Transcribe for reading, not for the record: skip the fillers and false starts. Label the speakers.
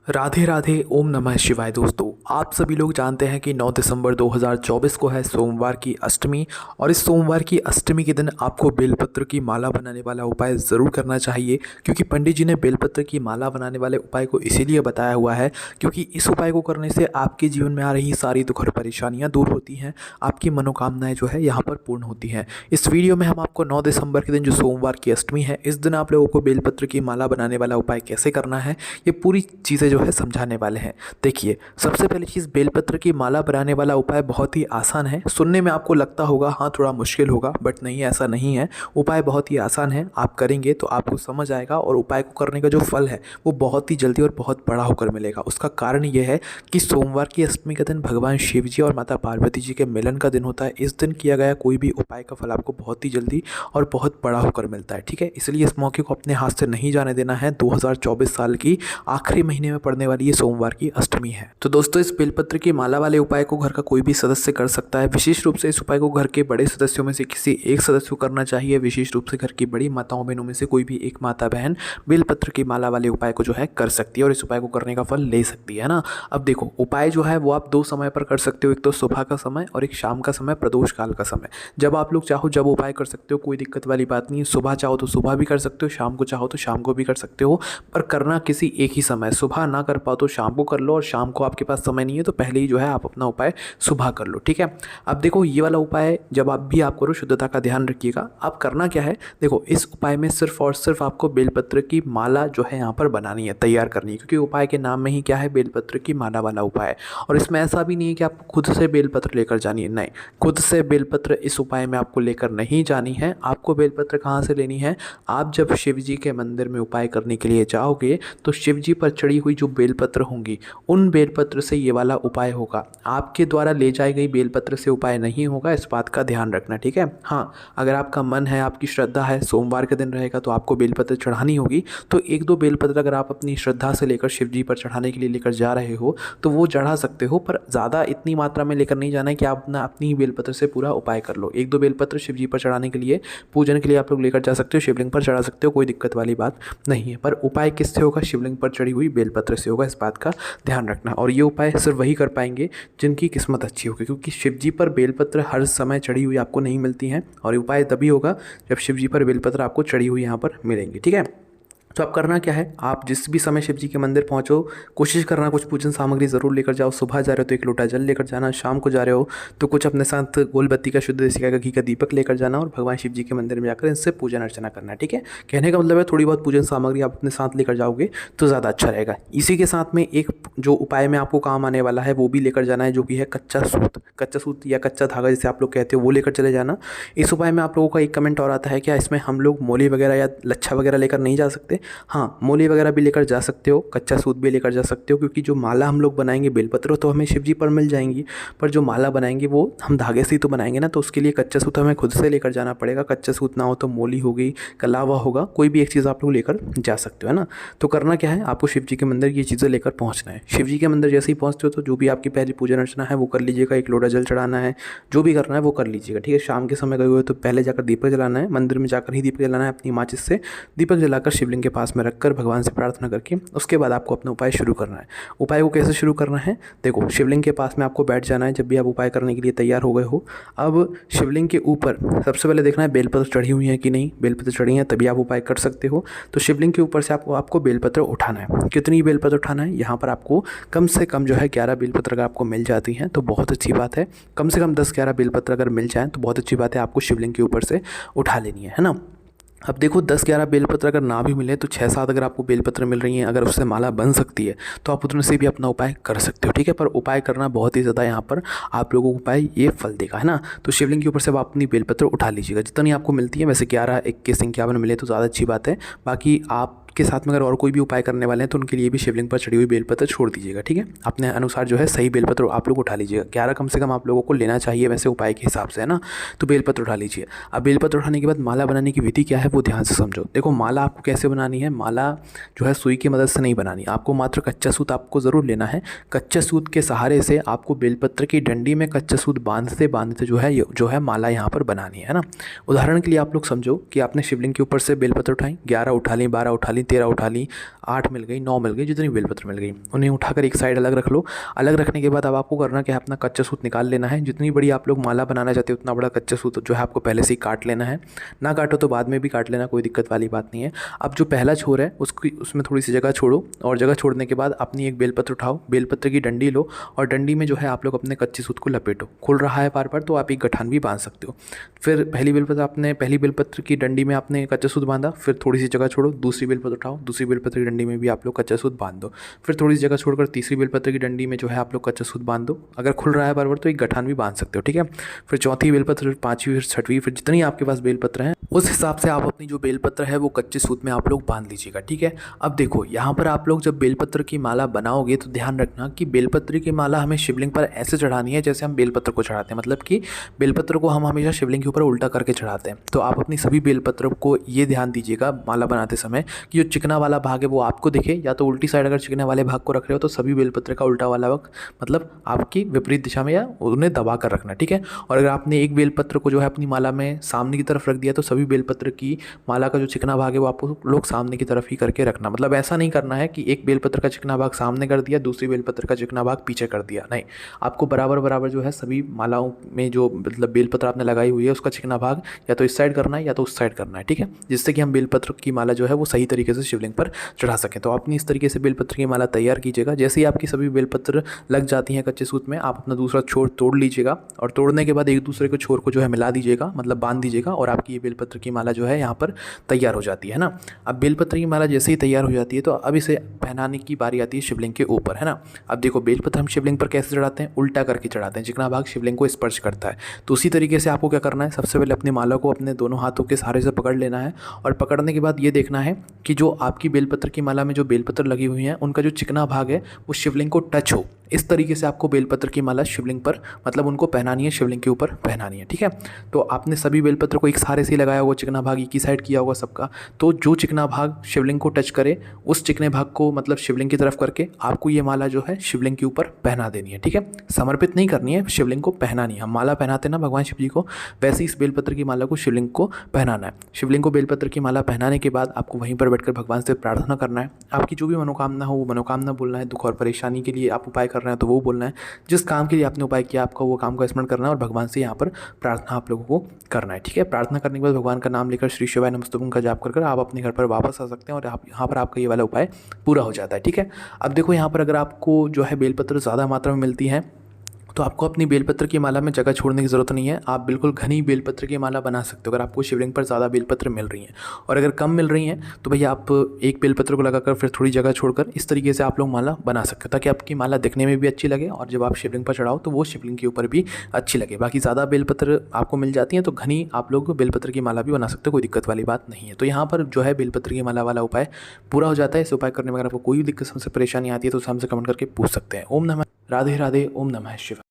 Speaker 1: राधे राधे, ओम नमः शिवाय। दोस्तों, आप सभी लोग जानते हैं कि 9 दिसंबर 2024 को है सोमवार की अष्टमी। और इस सोमवार की अष्टमी के दिन आपको बेलपत्र की माला बनाने वाला उपाय ज़रूर करना चाहिए, क्योंकि पंडित जी ने बेलपत्र की माला बनाने वाले उपाय को इसीलिए बताया हुआ है क्योंकि इस उपाय को करने से आपके जीवन में आ रही सारी दुख और परेशानियाँ दूर होती हैं, आपकी मनोकामनाएँ जो है यहाँ पर पूर्ण होती हैं। इस वीडियो में हम आपको 9 दिसंबर के दिन जो सोमवार की अष्टमी है, इस दिन आप लोगों को बेलपत्र की माला बनाने वाला उपाय कैसे करना है, ये पूरी चीज़ें जो है समझाने वाले हैं। देखिए, सबसे पहली चीज़, बेलपत्र की माला बनाने वाला उपाय बहुत ही आसान है। सुनने में आपको लगता होगा हाँ थोड़ा मुश्किल होगा, बट नहीं, ऐसा नहीं है। उपाय बहुत ही आसान है, आप करेंगे तो आपको समझ आएगा और उपाय को करने का जो फल है वो बहुत ही जल्दी और बहुत बड़ा होकर मिलेगा। उसका कारण ये है कि सोमवार की अष्टमी का दिन भगवान शिव जी और माता पार्वती जी के मिलन का दिन होता है। इस दिन किया गया कोई भी उपाय का फल आपको बहुत ही जल्दी और बहुत बड़ा होकर मिलता है। ठीक है, इसलिए इस मौके को अपने हाथ से नहीं जाने देना है। 2024 साल की आखिरी महीने में पड़ने वाली ये सोमवार की अष्टमी है। तो दोस्तों, इस बेलपत्र की माला वाले उपाय को घर का कोई भी सदस्य कर सकता है। विशेष रूप से इस उपाय को घर के बड़े सदस्यों में से किसी एक सदस्य को करना चाहिए। विशेष रूप से घर की बड़ी माताओं बहनों में से कोई भी एक माता बहन बेलपत्र की माला वाले उपाय को जो है कर सकती है और इस उपाय को करने का फल ले सकती है ना। अब देखो, उपाय जो है वो आप दो समय पर कर सकते हो, एक तो सुबह का समय और एक शाम का समय, प्रदोष काल का समय। जब आप लोग चाहो जब उपाय कर सकते हो, कोई दिक्कत वाली बात नहीं है। सुबह चाहो तो सुबह भी कर सकते हो, शाम को चाहो तो शाम को भी कर सकते हो, पर करना किसी एक ही समय। सुबह ना कर पाओ तो शाम को कर लो, और शाम को आपके पास समय नहीं है तो पहले ही जो है आप अपना उपाय सुबह कर लो। ठीक है, अब देखो, ये वाला उपाय जब आप करो, शुद्धता का ध्यान रखिएगा। आप करना क्या है, देखो, इस उपाय में सिर्फ और सिर्फ आपको बेलपत्र की माला जो है यहाँ पर बनानी है, तैयार करनी है, क्योंकि उपाय के नाम में ही क्या है, बेलपत्र की माला वाला उपाय है। और इसमें ऐसा भी नहीं है कि आपको खुद से बेलपत्र लेकर जानी है, नहीं, खुद से बेलपत्र इस उपाय में आपको लेकर नहीं जानी है। आपको बेलपत्र कहाँ से लेनी है, आप जब शिव जी के मंदिर में उपाय करने के लिए जाओगे तो शिव जी पर चढ़ी हुई जो बेलपत्र होंगी, उन बेलपत्र से ये वाला उपाय होगा। आपके द्वारा ले जाई गई बेलपत्र से उपाय नहीं होगा, इस बात का ध्यान रखना। ठीक है, हाँ, अगर आपका मन है, आपकी श्रद्धा है, सोमवार के दिन रहेगा तो आपको बेलपत्र चढ़ानी होगी, तो एक दो बेलपत्र अगर आप अपनी श्रद्धा से लेकर शिव जी पर चढ़ाने के लिए लेकर जा रहे हो तो वो चढ़ा सकते हो, पर ज़्यादा इतनी मात्रा में लेकर नहीं जाना है कि आप अपनी ही बेलपत्र से पूरा उपाय कर लो। एक दो बेलपत्र शिव जी पर चढ़ाने के लिए, पूजन के लिए आप लोग लेकर जा सकते हो, शिवलिंग पर चढ़ा सकते हो, कोई दिक्कत वाली बात नहीं है। पर उपाय किससे होगा, शिवलिंग पर चढ़ी हुई बेलपत्र से होगा, इस बात का ध्यान रखना। और ये उपाय सिर्फ वही कर पाएंगे जिनकी किस्मत अच्छी होगी, क्योंकि शिव जी पर बेलपत्र हर समय चढ़ी हुई आपको नहीं मिलती हैं, और ये उपाय तभी होगा जब शिव जी पर बेलपत्र आपको चढ़ी हुई यहाँ पर मिलेंगी। ठीक है, तो आप करना क्या है, आप जिस भी समय शिव जी के मंदिर पहुंचो, कोशिश करना कुछ पूजन सामग्री ज़रूर लेकर जाओ। सुबह जा रहे हो तो एक लोटा जल लेकर जाना, शाम को जा रहे हो तो कुछ अपने साथ गोल बत्ती का, शुद्ध देसी गाय का घी का दीपक लेकर जाना, और भगवान शिव जी के मंदिर में जाकर इनसे पूजन अर्चना करना। ठीक है, कहने का मतलब है थोड़ी बहुत पूजन सामग्री आप अपने साथ लेकर जाओगे तो ज़्यादा अच्छा रहेगा। इसी के साथ में एक जो उपाय में आपको काम आने वाला है वो भी लेकर जाना है, जो कि है कच्चा सूत। कच्चा सूत या कच्चा धागा जिसे आप लोग कहते हो, वो लेकर चले जाना। इस उपाय में आप लोगों का एक कमेंट और आता है, क्या इसमें हम लोग मोली वगैरह या लच्छा वगैरह लेकर नहीं जा सकते? हाँ, मोली वगैरह भी लेकर जा सकते हो, कच्चा सूत भी लेकर जा सकते हो, क्योंकि जो माला हम लोग बनाएंगे बेलपत्र तो हमें शिव जी पर मिल जाएंगी, पर जो माला बनाएंगे वो हम धागे से ही तो बनाएंगे ना, तो उसके लिए कच्चा सूत हमें खुद से लेकर जाना पड़ेगा। कच्चा सूत ना हो तो मोली हो गई, कलावा होगा, कोई भी एक चीज़ आप लोग लेकर जा सकते हो, है ना। तो करना क्या है, आपको शिव जी के मंदिर ये चीज़ें लेकर पहुँचना है। शिव जी के मंदिर जैसे ही पहुँचते हो तो जो भी आपकी पहली पूजन अर्चना है वो कर लीजिएगा, एक लोटा जल चढ़ाना है, जो भी करना है वो कर लीजिएगा। ठीक है, शाम के समय गए हुए तो पहले जाकर दीपक जलाना है, मंदिर में जाकर ही दीपक जलाना है, अपनी माचिस से दीपक जलाकर शिवलिंग के पास में रखकर भगवान से प्रार्थना करके उसके बाद आपको अपना उपाय शुरू करना है। उपाय को कैसे शुरू करना है, देखो, शिवलिंग के पास में आपको बैठ जाना है जब भी आप उपाय करने के लिए तैयार हो गए हो। अब शिवलिंग के ऊपर सबसे पहले देखना है बेलपत्र चढ़ी हुई है कि नहीं। बेलपत्र चढ़ी है तभी आप उपाय कर सकते हो। तो शिवलिंग के ऊपर से आपको बेलपत्र उठाना है। कितनी बेलपत्र उठाना है, यहाँ पर आपको कम से कम जो है 11 बेलपत्र अगर आपको मिल जाती हैं तो बहुत अच्छी बात है। कम से कम 10-11 बेलपत्र अगर मिल जाएँ तो बहुत अच्छी बात है, आपको शिवलिंग के ऊपर से उठा लेनी है ना। अब देखो, 10-11 बेलपत्र अगर ना भी मिले तो 6-7 अगर आपको बेलपत्र मिल रही हैं, अगर उससे माला बन सकती है तो आप उतने से भी अपना उपाय कर सकते हो। ठीक है, पर उपाय करना बहुत ही ज़्यादा यहाँ पर आप लोगों को उपाय ये फल देगा, है ना। तो शिवलिंग के ऊपर से आप अपनी बेलपत्र उठा लीजिएगा, जितनी आपको मिलती है। वैसे 11, 21, 51 मिले तो ज़्यादा अच्छी बात है। बाकी आप के साथ में अगर और कोई भी उपाय करने वाले हैं तो उनके लिए भी शिवलिंग पर चढ़ी हुई बेलपत्र छोड़ दीजिएगा। ठीक है, अपने अनुसार जो है सही बेलपत्र आप लोग उठा लीजिएगा। 11 कम से कम आप लोगों को लेना चाहिए वैसे उपाय के हिसाब से, है ना। तो बेलपत्र उठा लीजिए। अब बेलपत्र उठाने के बाद माला बनाने की विधि क्या है वो ध्यान से समझो। देखो, माला आपको कैसे बनानी है, माला जो है सुई की मदद से नहीं बनानी, आपको मात्र कच्चा सूत आपको ज़रूर लेना है। कच्चा सूत के सहारे से आपको बेलपत्र की डंडी में कच्चा सूत बांधते बांधते जो है माला यहाँ पर बनानी है ना। उदाहरण के लिए आप लोग समझो कि आपने शिवलिंग के ऊपर से बेलपत्र उठाई, 11 उठा ली, 12 उठा ली, 13 उठा ली, 8 मिल गई, 9 मिल गई, जितनी बेलपत्र मिल गई उन्हें उठाकर एक साइड अलग रख लो। अलग रखने के बाद अब आपको करना क्या है, अपना कच्चा सूत निकाल लेना है। जितनी बड़ी आप लोग माला बनाना चाहते हो उतना बड़ा कच्चा सूत जो है आपको पहले से ही काट लेना है। ना काटो तो बाद में भी काट लेना, कोई दिक्कत वाली बात नहीं है। अब जो पहला छोर है उसमें थोड़ी सी जगह छोड़ो, और जगह छोड़ने के बाद अपनी एक बेलपत्र उठाओ, बेलपत्र की डंडी लो और डंडी में जो है आप लोग अपने कच्चे सूत को लपेटो। खुल रहा है बार बार तो आप एक गठान भी बांध सकते हो। फिर पहली बेलपत्र की डंडी में आपने कच्चा सूत बांधा, फिर थोड़ी सी जगह छोड़ो, दूसरी बेलपत्र उठाओ, दूसरी बेलपत्र की डंडी में भी आप लोग कच्चा सूत बांध दो। फिर थोड़ी सी जगह छोड़कर तीसरी बेलपत्र की डंडी में जो है आप लोग कच्चा सूत बांध दो। अगर खुल रहा है बार बार तो एक गठान भी बांध सकते हो, ठीक है। फिर चौथी बेलपत्र, फिर पाँचवीं, फिर छठवीं, फिर जितनी आपके पास बेलपत्र हैं उस हिसाब से आप अपनी जो बेलपत्र है वो कच्चे सूत में आप लोग बांध लीजिएगा, ठीक है। अब देखो यहाँ पर आप लोग जब बेलपत्र की माला बनाओगे तो ध्यान रखना कि बेलपत्र की माला हमें शिवलिंग पर ऐसे चढ़ानी है जैसे हम बेलपत्र को चढ़ाते हैं, मतलब कि बेलपत्र को हम हमेशा शिवलिंग के ऊपर उल्टा करके चढ़ाते हैं। तो आप अपनी सभी बेलपत्र को ये ध्यान दीजिएगा माला बनाते समय कि जो चिकना वाला भाग है वो आपको दिखे, या तो उल्टी साइड अगर चिकने वाले भाग को रख रहे हो तो सभी बेलपत्र का उल्टा वाला भाग मतलब आपकी विपरीत दिशा में या उन्हें दबा कर रखना, ठीक है। और अगर आपने एक बेलपत्र को जो है अपनी माला में सामने की तरफ रख दिया तो सभी बेलपत्र की माला का जो चिकना भाग है वो आपको लोग सामने की तरफ ही करके रखना। मतलब ऐसा नहीं करना है कि एक बेलपत्र का चिकना भाग सामने कर दिया, दूसरी बेलपत्र का चिकना भाग पीछे कर दिया, नहीं। आपको बराबर बराबर जो है सभी मालाओं में जो मतलब बेलपत्र आपने लगाई हुई है उसका चिकना भाग या तो इस साइड करना है या तो उस साइड करना है, ठीक है, जिससे कि हम बेलपत्र की माला जो है वो सही तरीके से शिवलिंग पर चढ़ा सकें। तो अपनी इस तरीके से बेलपत्र की माला तैयार कीजिएगा। जैसे ही आपकी सभी बेलपत्र लग जाती हैं कच्चे सूत में, आप अपना दूसरा छोर तोड़ लीजिएगा और तोड़ने के बाद एक दूसरे के छोर को जो है मिला दीजिएगा, मतलब बांध दीजिएगा, और आपकी ये बेलपत्र की माला जो है यहाँ पर तैयार हो जाती है ना। अब बेलपत्र की माला जैसे ही तैयार हो जाती है तो अब इसे पहनाने की बारी आती है शिवलिंग के ऊपर, है ना। अब देखो बेलपत्र हम शिवलिंग पर कैसे चढ़ाते हैं, उल्टा करके चढ़ाते हैं, चिकना भाग शिवलिंग को स्पर्श करता है। तो उसी तरीके से आपको क्या करना है, सबसे पहले अपनी माला को अपने दोनों हाथों के सहारे से पकड़ लेना है और पकड़ने के बाद ये देखना है कि जो आपकी बेलपत्र की माला में जो बेलपत्र लगी हुई हैं उनका जो चिकना भाग है वो शिवलिंग को टच हो। इस तरीके से आपको बेलपत्र की माला शिवलिंग पर मतलब उनको पहनानी है, शिवलिंग के ऊपर पहनानी है, ठीक है। तो आपने सभी बेलपत्र को एक सहारे से लगाया होगा, चिकना भाग एक ही साइड किया होगा सबका, तो जो चिकना भाग शिवलिंग को टच करे उस चिकने भाग को मतलब शिवलिंग की तरफ करके आपको ये माला जो है शिवलिंग के ऊपर पहना देनी है, ठीक है। समर्पित नहीं करनी है, शिवलिंग को पहनानी है। हम माला पहनाते हैं ना भगवान शिव जी को, वैसे इस बेलपत्र की माला को शिवलिंग को पहनाना है। शिवलिंग को बेलपत्र की माला पहनाने के बाद आपको वहीं पर बैठकर भगवान से प्रार्थना करना है। आपकी जो भी मनोकामना हो वो मनोकामना बोलना है। दुख और परेशानी के लिए आप उपाय कर रहे हैं तो वो बोलना है। जिस काम के लिए आपने उपाय किया आपका वो काम का स्मरण करना है और भगवान से यहाँ पर प्रार्थना आप लोगों को करना है, ठीक है। प्रार्थना करने के बाद भगवान का नाम लेकर श्री शिवाय नमस्तुभ्यं का जाप कर आप अपने घर पर वापस आ सकते हैं और आप यहाँ पर आपका ये वाला उपाय पूरा हो जाता है, ठीक है। अब देखो यहाँ पर अगर आपको जो है बेलपत्र ज़्यादा मात्रा में मिलती है तो आपको अपनी बेलपत्र की माला में जगह छोड़ने की ज़रूरत नहीं है। आप बिल्कुल घनी बेलपत्र की माला बना सकते हो अगर आपको शिवलिंग पर ज़्यादा बेलपत्र मिल रही हैं। और अगर कम मिल रही हैं तो भैया आप एक बेलपत्र को लगाकर फिर थोड़ी जगह छोड़कर इस तरीके से आप लोग माला बना सकते हो ताकि आपकी माला दिखने में भी अच्छी लगे और जब आप शिवलिंग पर चढ़ाओ तो वो शिवलिंग के ऊपर भी अच्छी लगे। बाकी ज़्यादा बेलपत्र आपको मिल जाती हैं तो घनी आप लोग बेलपत्र की माला भी बना सकते हो, कोई दिक्कत वाली बात नहीं है। तो यहाँ पर जो है बेलपत्र की माला वाला उपाय पूरा हो जाता है। इस उपाय करने में अगर आपको कोई भी दिक्कत, समस्या, परेशानी आती है तो हमसे कमेंट करके पूछ सकते हैं। ओम नमः राधे राधे, ओम नमः शिवाय।